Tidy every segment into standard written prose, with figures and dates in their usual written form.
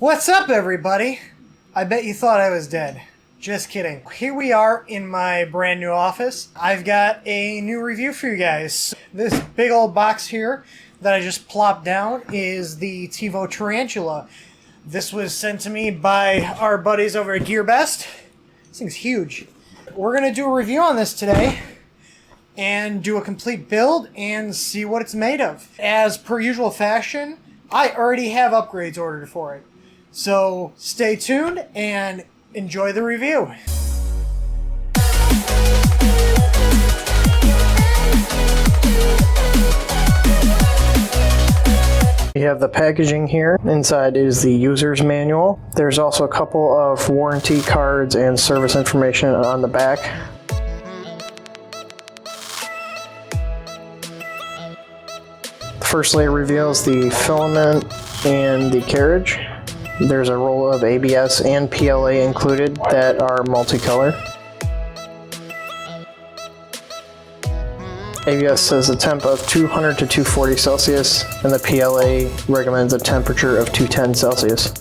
What's up, everybody? I bet you thought I was dead. Just kidding. Here we are in my brand new office. I've got a new review for you guys. This big old box here that I just plopped down is the Tevo Tarantula. This was sent to me by our buddies over at GearBest. This thing's huge. We're going to do a review on this today and do a complete build and see what it's made of. As per usual fashion, I already have upgrades ordered for it. So stay tuned and enjoy the review. You have the packaging here. Inside is the user's manual. There's also a couple of warranty cards and service information on the back. The first layer reveals the filament and the carriage. There's a roll of ABS and PLA included that are multicolor. ABS says a temp of 200 to 240 Celsius, and the PLA recommends a temperature of 210 Celsius.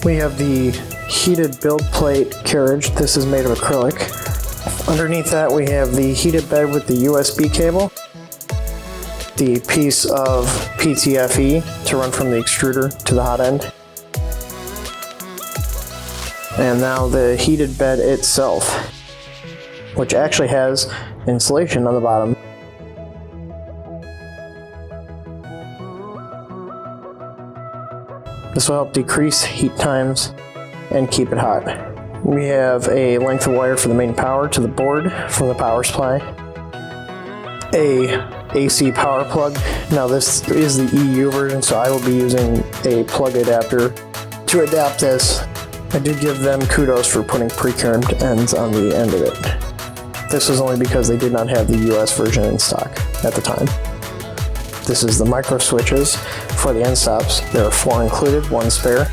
We have the heated build plate carriage. This is made of acrylic. Underneath that we have the heated bed with the USB cable, the piece of PTFE to run from the extruder to the hot end, and now the heated bed itself, which actually has insulation on the bottom. This will help decrease heat times and keep it hot. We have a length of wire for the main power to the board from the power supply. A AC power plug. Now this is the EU version, so I will be using a plug adapter to adapt this. I did give them kudos for putting pre-curved ends on the end of it. This was only because they did not have the US version in stock at the time. This is the micro switches for the end stops. There are 4 included, 1 spare.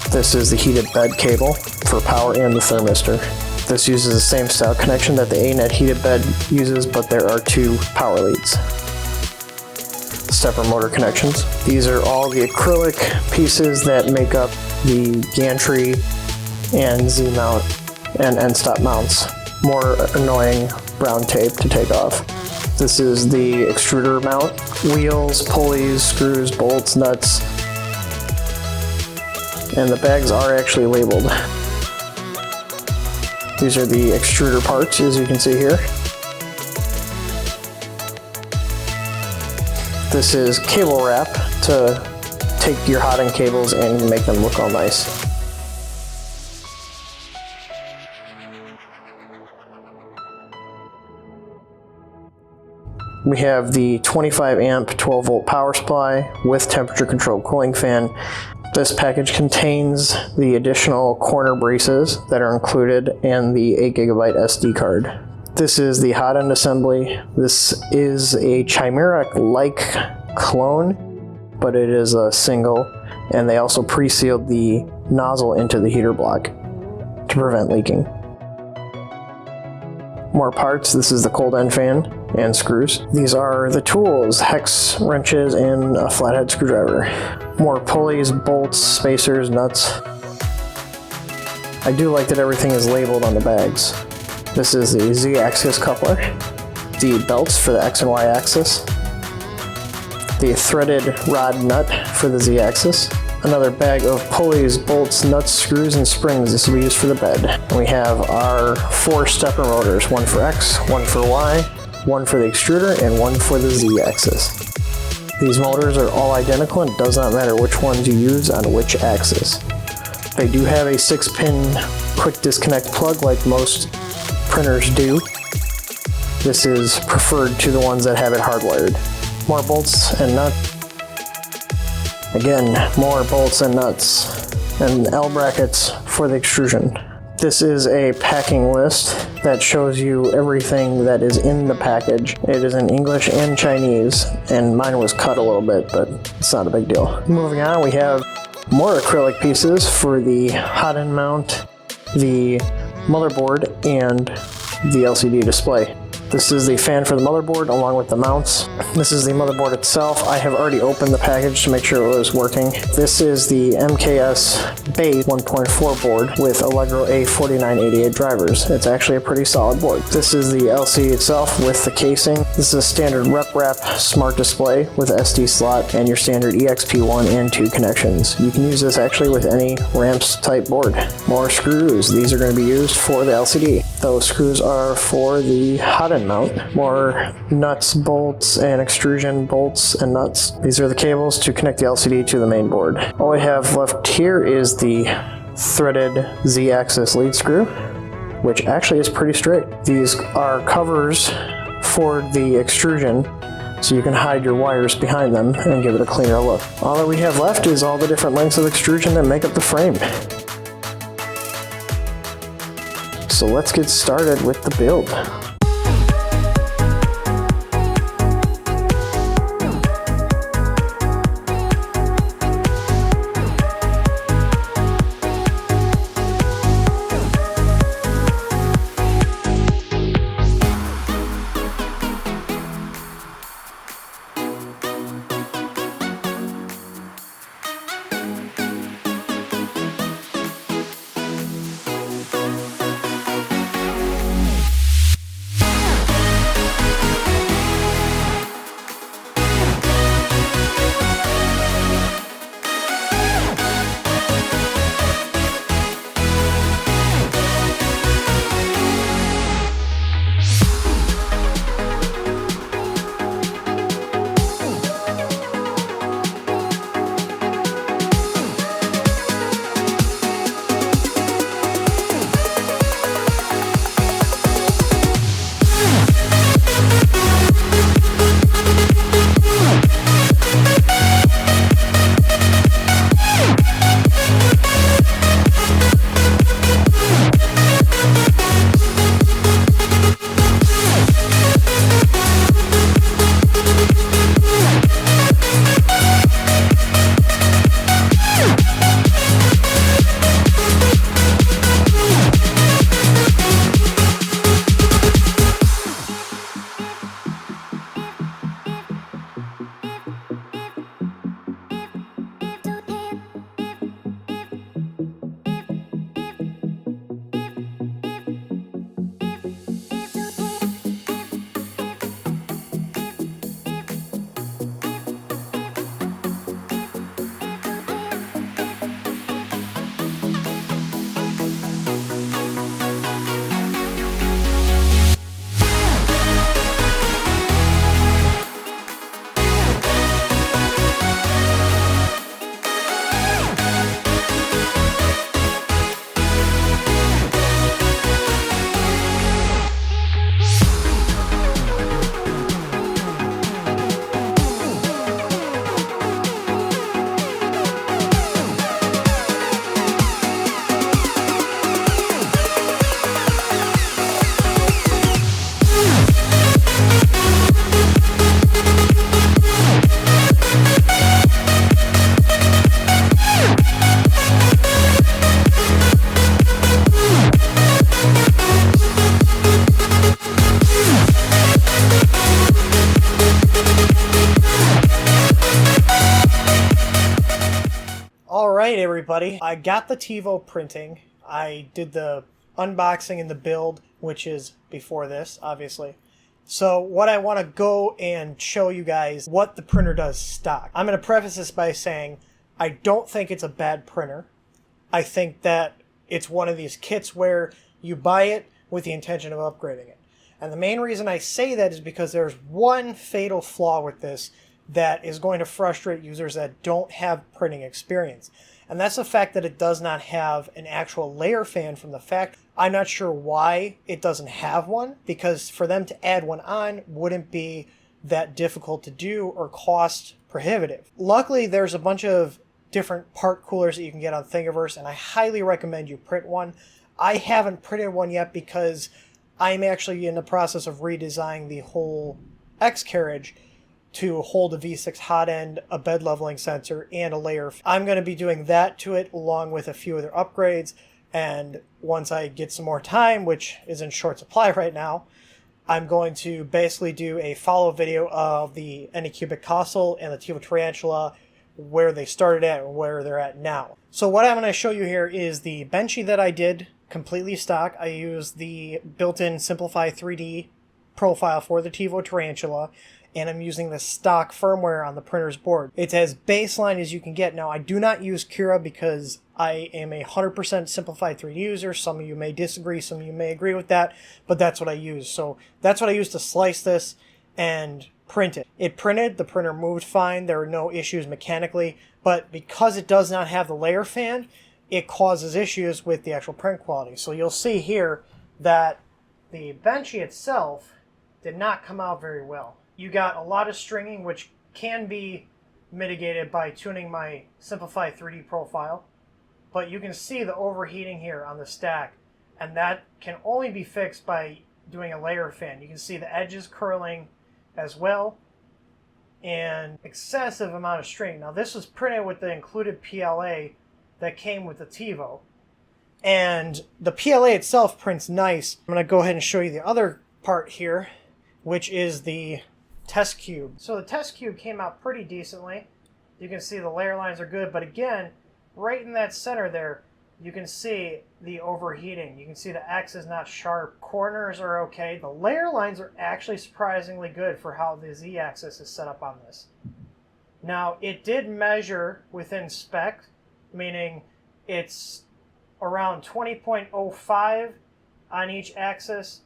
This is the heated bed cable for power and the thermistor. This uses the same style connection that the A-net heated bed uses, but there are 2 power leads. Stepper motor connections. These are all the acrylic pieces that make up the gantry and Z-mount and end stop mounts. More annoying brown tape to take off. This is the extruder mount. Wheels, pulleys, screws, bolts, nuts, and the bags are actually labeled. These are the extruder parts, as you can see here. This is cable wrap to take your hot end cables and make them look all nice. We have the 25 amp 12 volt power supply with temperature controlled cooling fan. This package contains the additional corner braces that are included and the 8 GB SD card. This is the hot end assembly. This is a Chimera-like clone, but it is a single, and they also pre-sealed the nozzle into the heater block to prevent leaking. More parts. This is the cold end fan and screws. These are the tools, hex wrenches, and a flathead screwdriver. More pulleys, bolts, spacers, nuts. I do like that everything is labeled on the bags. This is the Z-axis coupler, the belts for the X and Y axis, the threaded rod nut for the Z-axis, another bag of pulleys, bolts, nuts, screws, and springs. This will be used for the bed. And we have our 4 stepper motors, 1 for X, 1 for Y, 1 for the extruder, and 1 for the Z-axis. These motors are all identical, and it does not matter which ones you use on which axis. They do have a 6-pin quick disconnect plug like most printers do. This is preferred to the ones that have it hardwired. More bolts and nuts. Again, more bolts and nuts. And L brackets for the extrusion. This is a packing list that shows you everything that is in the package. It is in English and Chinese, and mine was cut a little bit, but it's not a big deal. Moving on, we have more acrylic pieces for the hot end mount, the motherboard, and the LCD display. This is the fan for the motherboard along with the mounts. This is the motherboard itself. I have already opened the package to make sure it was working. This is the MKS base 1.4 board with Allegro A4988 drivers. It's actually a pretty solid board. This is the LCD itself with the casing. This is a standard rep smart display with SD slot and your standard EXP1 and 2 connections. You can use this actually with any ramps type board. More screws. These are going to be used for the LCD. Those screws are for the hot end mount. More nuts, bolts, and extrusion bolts and nuts. These are the cables to connect the LCD to the main board. All we have left here is the threaded Z-axis lead screw, which actually is pretty straight. These are covers for the extrusion, so you can hide your wires behind them and give it a cleaner look. All that we have left is all the different lengths of extrusion that make up the frame. So let's get started with the build. Alright everybody, I got the Tevo printing. I did the unboxing and the build, which is before this, obviously. So what I want to go and show you guys what the printer does stock. I'm going to preface this by saying I don't think it's a bad printer. I think that it's one of these kits where you buy it with the intention of upgrading it. And the main reason I say that is because there's one fatal flaw with this that is going to frustrate users that don't have printing experience. And that's the fact that it does not have an actual layer fan from the factory. I'm not sure why it doesn't have one, because for them to add one on wouldn't be that difficult to do or cost prohibitive. Luckily, there's a bunch of different part coolers that you can get on Thingiverse, and I highly recommend you print one. I haven't printed one yet because I'm actually in the process of redesigning the whole X carriage to hold a V6 hot end, a bed leveling sensor, and a layer. I'm going to be doing that to it along with a few other upgrades, and once I get some more time, which is in short supply right now, I'm going to basically do a follow-up video of the Anycubic Castle and the Tevo Tarantula, where they started at and where they're at now. So what I'm going to show you here is the Benchy that I did, completely stock. I used the built-in Simplify 3D profile for the Tevo Tarantula, and I'm using the stock firmware on the printer's board. It's as baseline as you can get. Now, I do not use Cura because I am a 100% Simplified 3D user. Some of you may disagree, some of you may agree with that, but that's what I use. So that's what I used to slice this and print it. It printed, the printer moved fine, there were no issues mechanically, but because it does not have the layer fan, it causes issues with the actual print quality. So you'll see here that the Benchy itself did not come out very well. You got a lot of stringing, which can be mitigated by tuning my Simplify 3D profile, but you can see the overheating here on the stack, and that can only be fixed by doing a layer fan. You can see the edges curling as well, and excessive amount of string. Now this was printed with the included PLA that came with the Tevo, and the PLA itself prints nice. I'm going to go ahead and show you the other part here, which is the test cube. So the test cube came out pretty decently. You can see the layer lines are good, but again, right in that center there, you can see the overheating. You can see the X is not sharp. Corners are okay. The layer lines are actually surprisingly good for how the Z-axis is set up on this. Now, it did measure within spec, meaning it's around 20.05 on each axis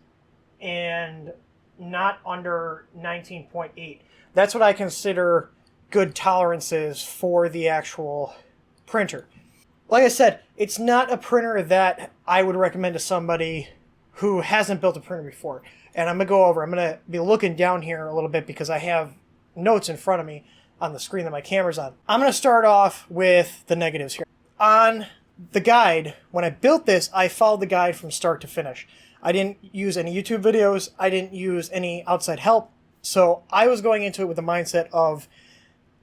and not under 19.8. That's what I consider good tolerances for the actual printer. Like I said, it's not a printer that I would recommend to somebody who hasn't built a printer before. And I'm going to be looking down here a little bit because I have notes in front of me on the screen that my camera's on. I'm going to start off with the negatives here. On the guide, when I built this, I followed the guide from start to finish. I didn't use any YouTube videos. I didn't use any outside help. So I was going into it with the mindset of,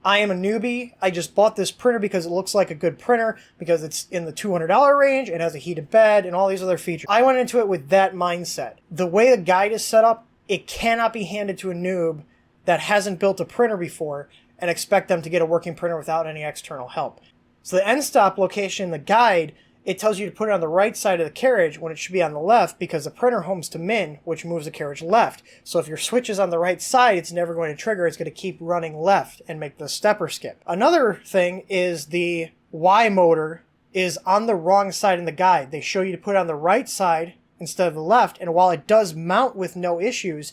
I am a newbie. I just bought this printer because it looks like a good printer, because it's in the $200 range, it has a heated bed, and all these other features. I went into it with that mindset. The way the guide is set up, it cannot be handed to a noob that hasn't built a printer before and expect them to get a working printer without any external help. So the end stop location in the guide, it tells you to put it on the right side of the carriage when it should be on the left, because the printer homes to min, which moves the carriage left. So if your switch is on the right side, it's never going to trigger. It's going to keep running left and make the stepper skip. Another thing is the Y motor is on the wrong side in the guide. They show you to put it on the right side instead of the left. And while it does mount with no issues,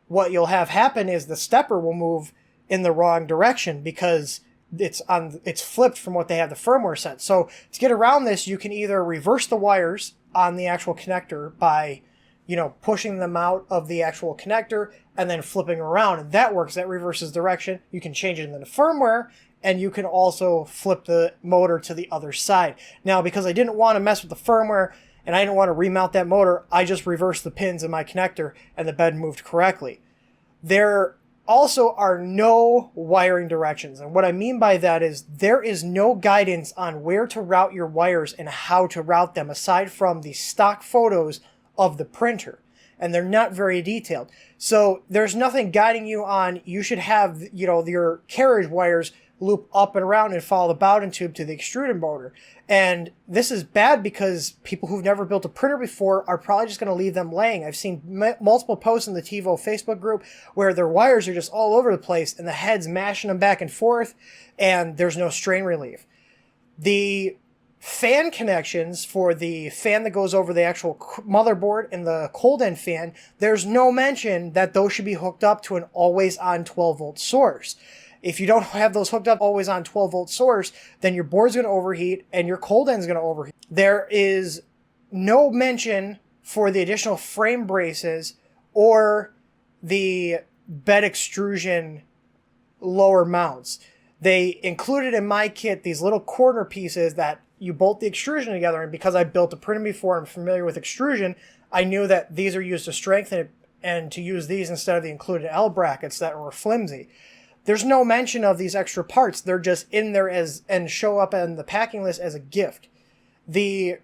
what you'll have happen is the stepper will move in the wrong direction because it's flipped from what they have the firmware set. So to get around this, you can either reverse the wires on the actual connector by, pushing them out of the actual connector and then flipping around. And that works. That reverses direction. You can change it in the firmware, and you can also flip the motor to the other side. Now, because I didn't want to mess with the firmware and I didn't want to remount that motor, I just reversed the pins in my connector and the bed moved correctly. There also are no wiring directions. And what I mean by that is there is no guidance on where to route your wires and how to route them aside from the stock photos of the printer. And they're not very detailed. So there's nothing guiding you on, you should have, your carriage wires loop up and around and follow the Bowden tube to the extruder motor. And this is bad because people who've never built a printer before are probably just going to leave them laying. I've seen multiple posts in the Tevo Facebook group where their wires are just all over the place and the head's mashing them back and forth and there's no strain relief. The fan connections for the fan that goes over the actual motherboard and the cold end fan, there's no mention that those should be hooked up to an always on 12 volt source. If you don't have those hooked up always on 12 volt source, then your board's going to overheat and your cold end's going to overheat. There is no mention for the additional frame braces or the bed extrusion lower mounts. They included in my kit these little corner pieces that you bolt the extrusion together, and because I built a printer before, I'm familiar with extrusion, I knew that these are used to strengthen it and to use these instead of the included L brackets that were flimsy. There's no mention of these extra parts. They're just in there and show up in the packing list as a gift. The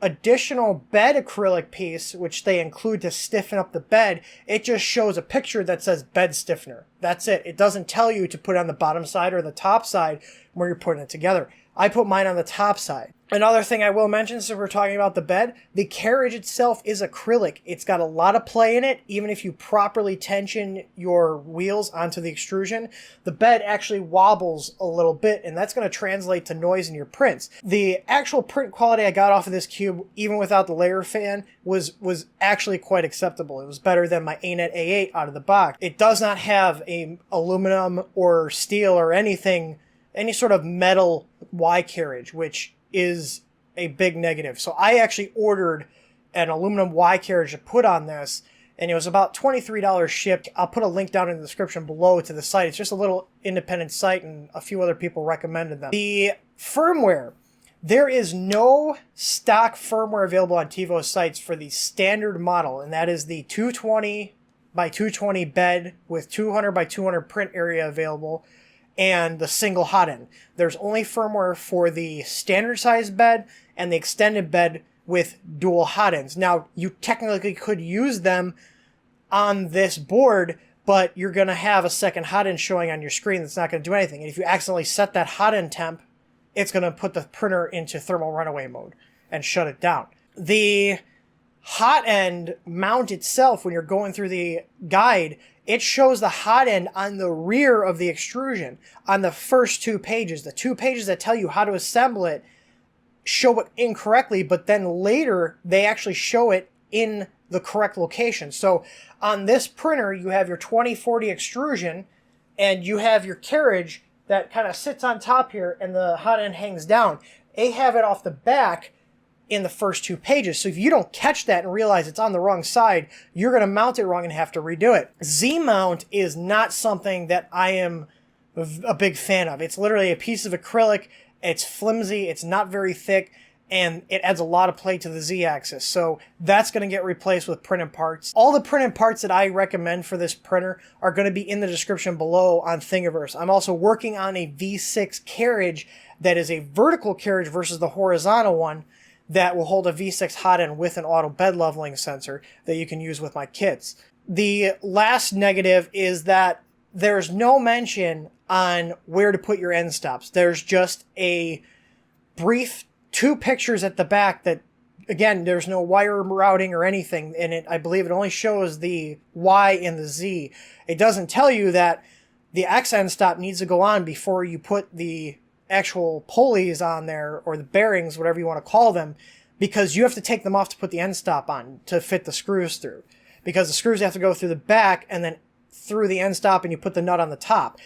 additional bed acrylic piece, which they include to stiffen up the bed, it just shows a picture that says bed stiffener. That's it. It doesn't tell you to put it on the bottom side or the top side where you're putting it together. I put mine on the top side. Another thing I will mention, since we're talking about the bed, the carriage itself is acrylic. It's got a lot of play in it. Even if you properly tension your wheels onto the extrusion, the bed actually wobbles a little bit, and that's going to translate to noise in your prints. The actual print quality I got off of this cube, even without the layer fan, was actually quite acceptable. It was better than my ANET A8 out of the box. It does not have a aluminum or steel or anything, any sort of metal Y carriage, which is a big negative. So I actually ordered an aluminum Y carriage to put on this, and it was about $23 shipped. I'll put a link down in the description below to the site. It's just a little independent site, and a few other people recommended them. The firmware. There is no stock firmware available on Tevo's sites for the standard model, and that is the 220 by 220 bed with 200 by 200 print area available, and the single hot end. There's only firmware for the standard size bed and the extended bed with dual hot ends. Now, you technically could use them on this board, but you're going to have a second hot end showing on your screen that's not going to do anything. And if you accidentally set that hot end temp, it's going to put the printer into thermal runaway mode and shut it down. The hot end mount itself, when you're going through the guide, it shows the hot end on the rear of the extrusion on the first 2 pages. The 2 pages that tell you how to assemble it show it incorrectly, but then later they actually show it in the correct location. So on this printer, you have your 2040 extrusion, and you have your carriage that kind of sits on top here, and the hot end hangs down. They have it off the back in the first 2 pages. So if you don't catch that and realize it's on the wrong side, you're going to mount it wrong and have to redo it. Z-mount is not something that I am a big fan of. It's literally a piece of acrylic. It's flimsy. It's not very thick, and it adds a lot of play to the Z-axis. So that's going to get replaced with printed parts. All the printed parts that I recommend for this printer are going to be in the description below on Thingiverse. I'm also working on a V6 carriage that is a vertical carriage versus the horizontal one, that will hold a V6 hot end with an auto bed leveling sensor that you can use with my kits. The last negative is that there's no mention on where to put your end stops. There's just a brief 2 pictures at the back that, again, there's no wire routing or anything in it. I believe it only shows the Y and the Z. It doesn't tell you that the X end stop needs to go on before you put the actual pulleys on there, or the bearings, whatever you want to call them, because you have to take them off to put the end stop on to fit the screws through, because the screws have to go through the back and then through the end stop, and you put the nut on the top.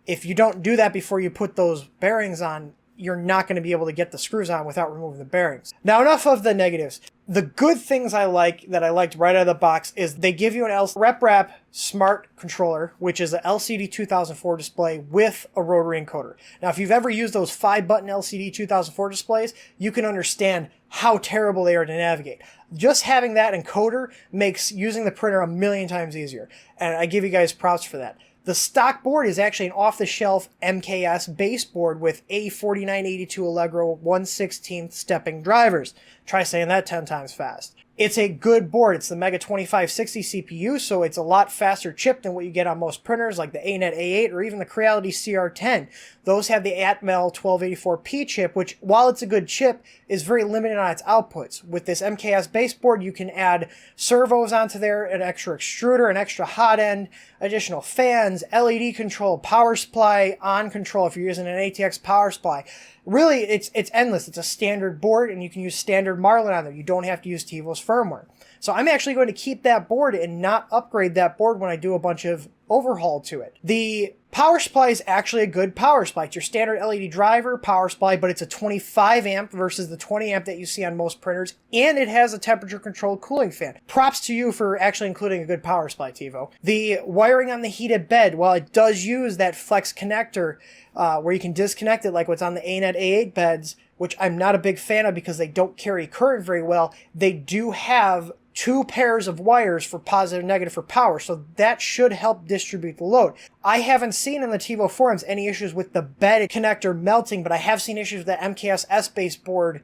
If you don't do that before you put those bearings on, you're not going to be able to get the screws on without removing the bearings. Now, enough of the negatives. The good things I liked right out of the box is they give you an RepRap Smart Controller, which is an LCD 2004 display with a rotary encoder. Now, if you've ever used those 5-button LCD 2004 displays, you can understand how terrible they are to navigate. Just having that encoder makes using the printer a million times easier, and I give you guys props for that. The stock board is actually an off-the-shelf MKS baseboard with A4982 Allegro 1/16 stepping drivers. Try saying that 10 times fast. It's a good board. It's the Mega 2560 CPU, so it's a lot faster chip than what you get on most printers like the ANET A8 or even the Creality CR10. Those have the Atmel 1284P chip, which, while it's a good chip, is very limited on its outputs. With this MKS baseboard, you can add servos onto there, an extra extruder, an extra hot end, additional fans, LED control, power supply, on control if you're using an ATX power supply. Really, it's endless. It's a standard board, and you can use standard Marlin on there. You don't have to use Tevo's firmware. So I'm actually going to keep that board and not upgrade that board when I do a bunch of overhaul to it. The power supply is actually a good power supply. It's your standard LED driver power supply, but it's a 25 amp versus the 20 amp that you see on most printers, and it has a temperature controlled cooling fan. Props to you for actually including a good power supply, Tevo. The wiring on the heated bed, while it does use that flex connector where you can disconnect it like what's on the ANET A8 beds, which I'm not a big fan of because they don't carry current very well, they do have 2 pairs of wires for positive and negative for power, so that should help distribute the load. I haven't seen in the Tevo forums any issues with the bed connector melting, but I have seen issues with the MKS S-base board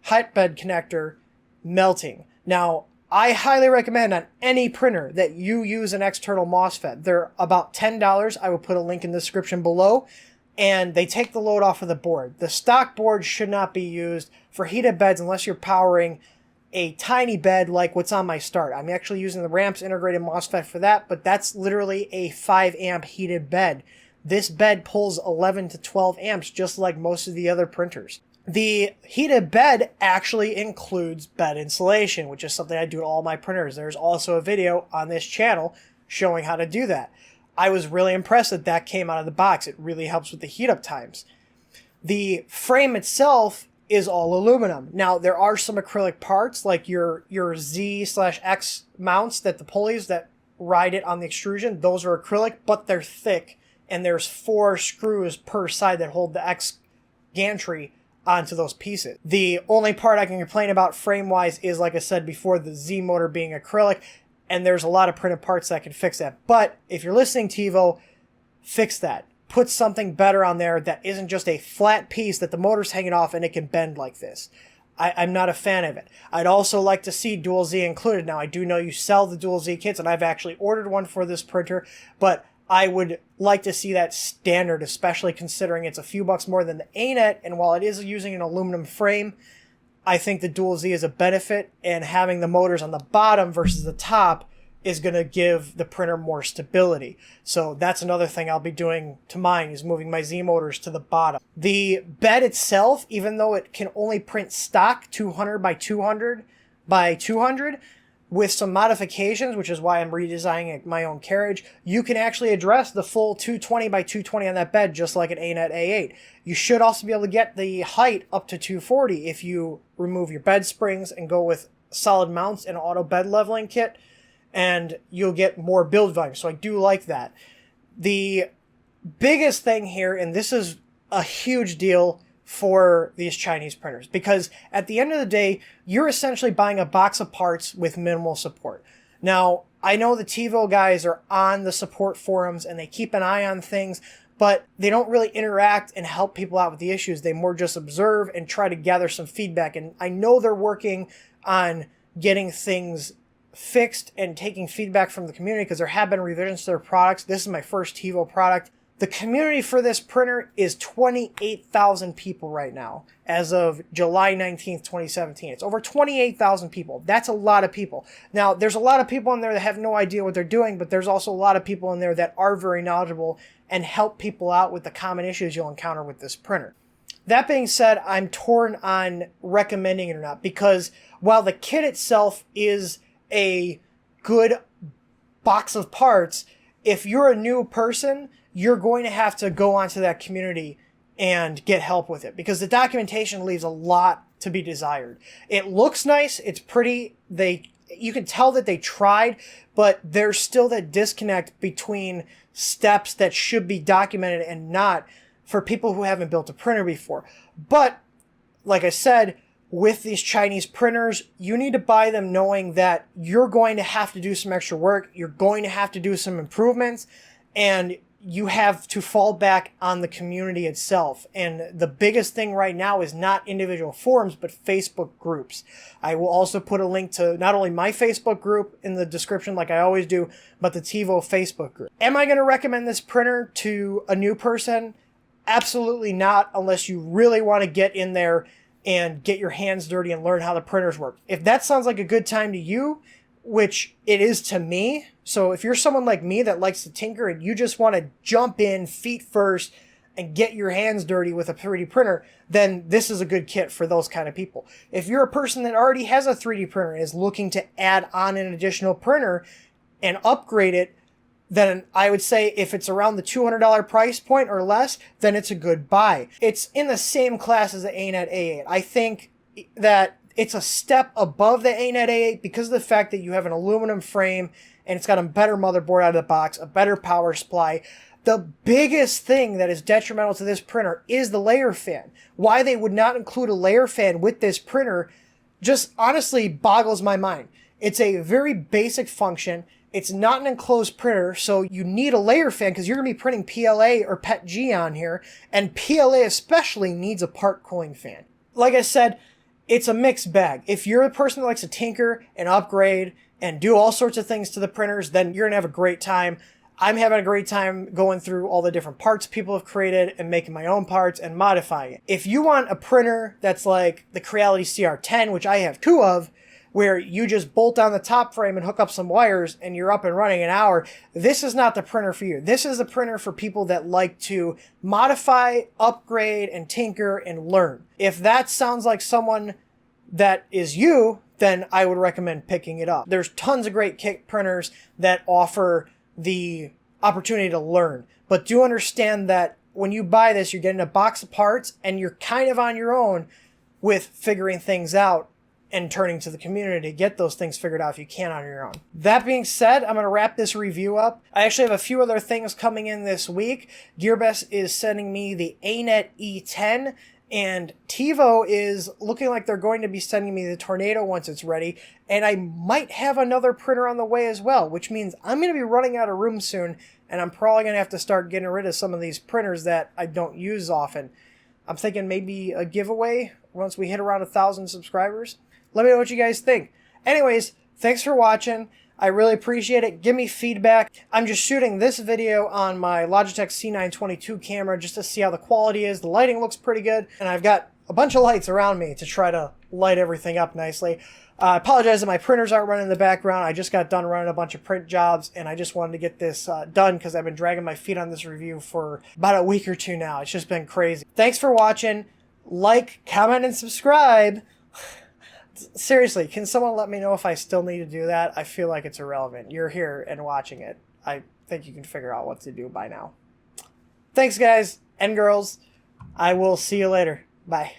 hot bed connector melting. Now, I highly recommend on any printer that you use an external MOSFET. They're about $10. I will put a link in the description below. And they take the load off of the board. The stock board should not be used for heated beds unless you're powering a tiny bed like what's on my start. I'm actually using the Ramps integrated MOSFET for that, but that's literally a 5 amp heated bed. This bed pulls 11 to 12 amps just like most of the other printers. The heated bed actually includes bed insulation, which is something I do to all my printers. There's also a video on this channel showing how to do that. I was really impressed that that came out of the box. It really helps with the heat up times. The frame itself is all aluminum. Now, there are some acrylic parts like your Z/X mounts that the pulleys that ride it on the extrusion, those are acrylic, but they're thick, and there's 4 screws per side that hold the X gantry onto those pieces. The only part I can complain about frame-wise is, like I said before, the Z motor being acrylic, and there's a lot of printed parts that can fix that. But if you're listening, Tevo, fix that. Put something better on there that isn't just a flat piece that the motor's hanging off and it can bend like this. I'm not a fan of it. I'd also like to see dual Z included. Now, I do know you sell the dual Z kits, and I've actually ordered one for this printer, but I would like to see that standard, especially considering it's a few bucks more than the ANET, and while it is using an aluminum frame, I think the dual Z is a benefit, and having the motors on the bottom versus the top is going to give the printer more stability. So that's another thing I'll be doing to mine, is moving my Z motors to the bottom. The bed itself, even though it can only print stock 200 by 200 by 200, with some modifications, which is why I'm redesigning my own carriage, you can actually address the full 220 by 220 on that bed, just like an ANET A8. You should also be able to get the height up to 240 if you remove your bed springs and go with solid mounts and auto bed leveling kit, and you'll get more build volume. So I do like that. The biggest thing here, and this is a huge deal for these Chinese printers, because at the end of the day, you're essentially buying a box of parts with minimal support. Now, I know the Tevo guys are on the support forums and they keep an eye on things, but they don't really interact and help people out with the issues. They more just observe and try to gather some feedback. And I know they're working on getting things fixed and taking feedback from the community, because there have been revisions to their products. This is my first Tevo product. The community for this printer is 28,000 people right now, as of July 19th, 2017. It's over 28,000 people. That's a lot of people. Now, there's a lot of people in there that have no idea what they're doing, but there's also a lot of people in there that are very knowledgeable and help people out with the common issues you'll encounter with this printer. That being said, I'm torn on recommending it or not, because while the kit itself is a good box of parts, if you're a new person, you're going to have to go onto that community and get help with it, because the documentation leaves a lot to be desired. It looks nice, it's pretty, you can tell that they tried, but there's still that disconnect between steps that should be documented and not, for people who haven't built a printer before. But like I said, with these Chinese printers, you need to buy them knowing that you're going to have to do some extra work, you're going to have to do some improvements, and you have to fall back on the community itself. And the biggest thing right now is not individual forums, but Facebook groups. I will also put a link to not only my Facebook group in the description like I always do, but the Tevo Facebook group. Am I going to recommend this printer to a new person? Absolutely not, unless you really want to get in there and get your hands dirty and learn how the printers work. If that sounds like a good time to you, which it is to me, so if you're someone like me that likes to tinker and you just want to jump in feet first and get your hands dirty with a 3D printer, then this is a good kit for those kind of people. If you're a person that already has a 3D printer and is looking to add on an additional printer and upgrade it, then I would say if it's around the $200 price point or less, then it's a good buy. It's in the same class as the ANET A8. I think that it's a step above the ANET A8 because of the fact that you have an aluminum frame and it's got a better motherboard out of the box, a better power supply. The biggest thing that is detrimental to this printer is the layer fan. Why they would not include a layer fan with this printer just honestly boggles my mind. It's a very basic function. It's not an enclosed printer, so you need a layer fan because you're going to be printing PLA or PETG on here, and PLA especially needs a part cooling fan. Like I said, it's a mixed bag. If you're a person that likes to tinker and upgrade and do all sorts of things to the printers, then you're going to have a great time. I'm having a great time going through all the different parts people have created and making my own parts and modifying it. If you want a printer that's like the Creality CR10, which I have 2 of, where you just bolt on the top frame and hook up some wires and you're up and running in an hour, this is not the printer for you. This is the printer for people that like to modify, upgrade, and tinker and learn. If that sounds like someone that is you, then I would recommend picking it up. There's tons of great kit printers that offer the opportunity to learn. But do understand that when you buy this, you're getting a box of parts and you're kind of on your own with figuring things out and turning to the community to get those things figured out if you can on your own. That being said, I'm going to wrap this review up. I actually have a few other things coming in this week. GearBest is sending me the ANET E10, and Tevo is looking like they're going to be sending me the Tornado once it's ready, and I might have another printer on the way as well, which means I'm going to be running out of room soon, and I'm probably going to have to start getting rid of some of these printers that I don't use often. I'm thinking maybe a giveaway once we hit around 1,000 subscribers. Let me know what you guys think. Anyways, thanks for watching. I really appreciate it. Give me feedback. I'm just shooting this video on my Logitech C922 camera just to see how the quality is. The lighting looks pretty good, and I've got a bunch of lights around me to try to light everything up nicely. I apologize that my printers aren't running in the background. I just got done running a bunch of print jobs, and I just wanted to get this done because I've been dragging my feet on this review for about a week or two now. It's just been crazy. Thanks for watching. Like, comment, and subscribe. Seriously, can someone let me know if I still need to do that? I feel like it's irrelevant. You're here and watching it. I think you can figure out what to do by now. Thanks, guys and girls. I will see you later. Bye.